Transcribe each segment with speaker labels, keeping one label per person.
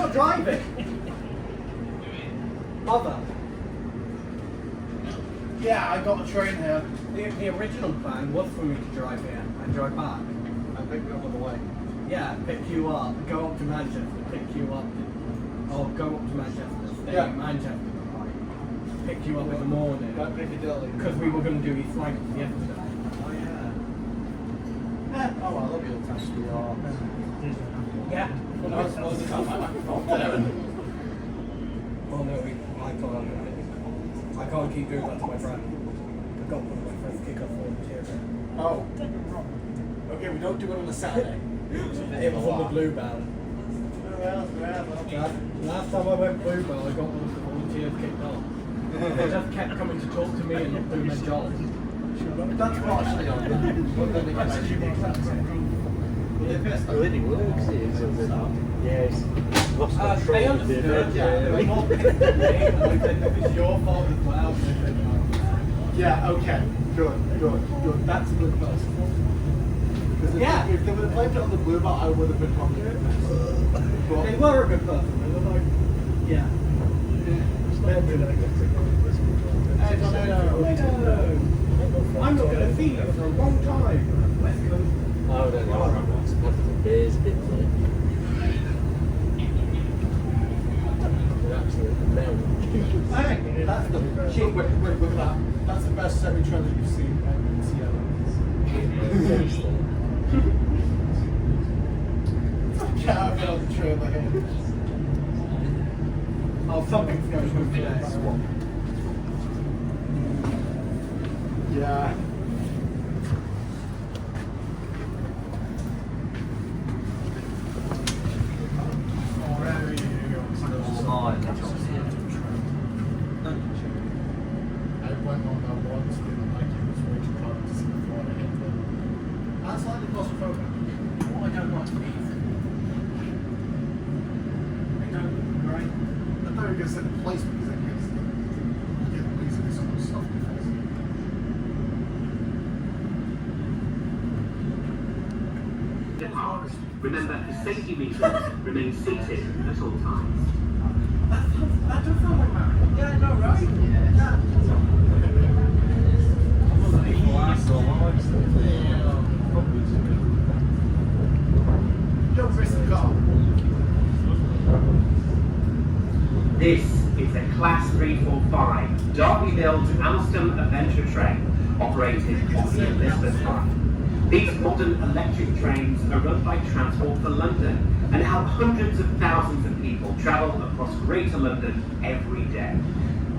Speaker 1: not driving. Mother. Yeah, I got a train here. The original plan was for me to drive here and drive back. And pick you up on the way. Yeah, pick you up, go up to Manchester, pick you up, or go up to Manchester, stay in Manchester, pick you up in the morning. Because we were going to do East Lancashire yesterday. Oh yeah. Oh well, that'll be all touch the yeah. Well, no, it's not the time. Oh no, I can't keep doing that to my friend. I got one of my friends kick off volunteer. Oh. Okay, we don't do it on a Saturday. It was on the Bluebell. Last time I went Bluebell, I got one of the volunteers kicked off. They just kept coming to talk to me and do their job. That's partially on them.
Speaker 2: Really works here, yes. Lost control.
Speaker 1: They understood, yeah. They were not picking me. I said, it's your fault as well. They said, no. Yeah, okay. Good. That's a good person. Yeah. If they would have blamed it on the blue belt, I would have been probably a good person. They were a good person. They were like, yeah. I'm not going to see you for a long time. West Coast.
Speaker 2: Oh, no. Here's it. Absolutely melt.
Speaker 1: Hey, that's the cheap. Wait, look at that. That's the best semi-trailer you've seen in Seattle. Get out of the trailer here. Oh, something's going to move today. Yeah.
Speaker 3: Remember, for safety reasons, remain seated at all times.
Speaker 1: That does sound like that. Yeah, no, right? Yeah. Don't risk the car.
Speaker 3: This is a Class 345 Derby-built Alstom Adventure train operated on the Elizabeth line. These modern electric trains are run by Transport for London and help hundreds of thousands of people travel across Greater London every day.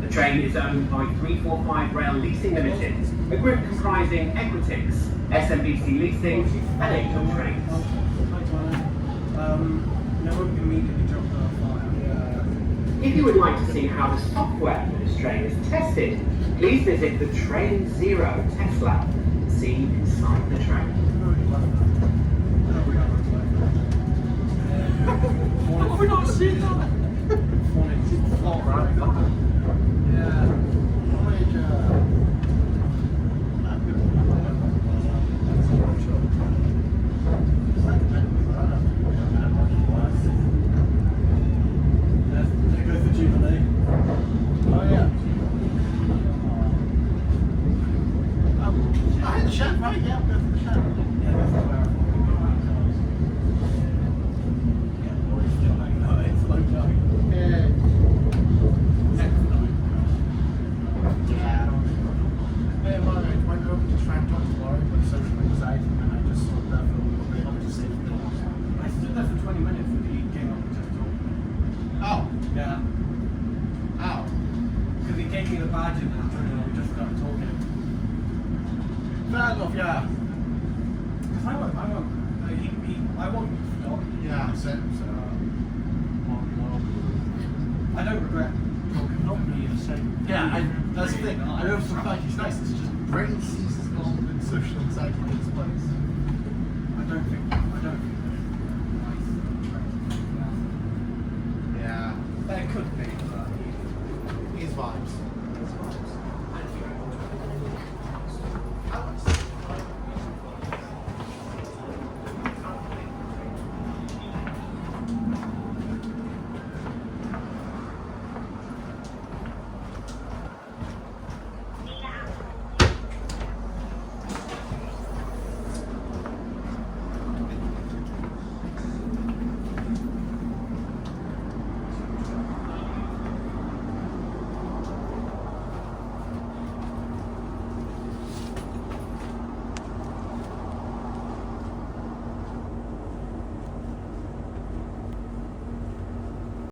Speaker 3: The train is owned by 345 Rail Leasing Limited, a group comprising Equitix, SMBC Leasing and Angel Trains. If you would like to see how the software for this train is tested, please visit the Train Zero test lab. See inside the train.
Speaker 1: Have we not seen that? Yeah. There goes the Jubilee. Oh yeah. I had the shack, right? Yeah, I'm going for the shack. Yeah, that's the where it's low tide. Yeah. Yeah, well, I went over to try and talk to Laurie, but social anxiety, and I just stood there for a little bit. I stood there for 20 minutes and he came up and just talked. Oh. Yeah. How? Because he gave me the badge and that, and we just started talking. Fair enough, yeah. Because I won't stop. Yeah, so I don't regret talking. Not me, the same. Yeah, that's the thing. I know sometimes it's nice. It's just brain seizes all when social anxiety takes place. I don't think. Yeah, there could be, but his vibes.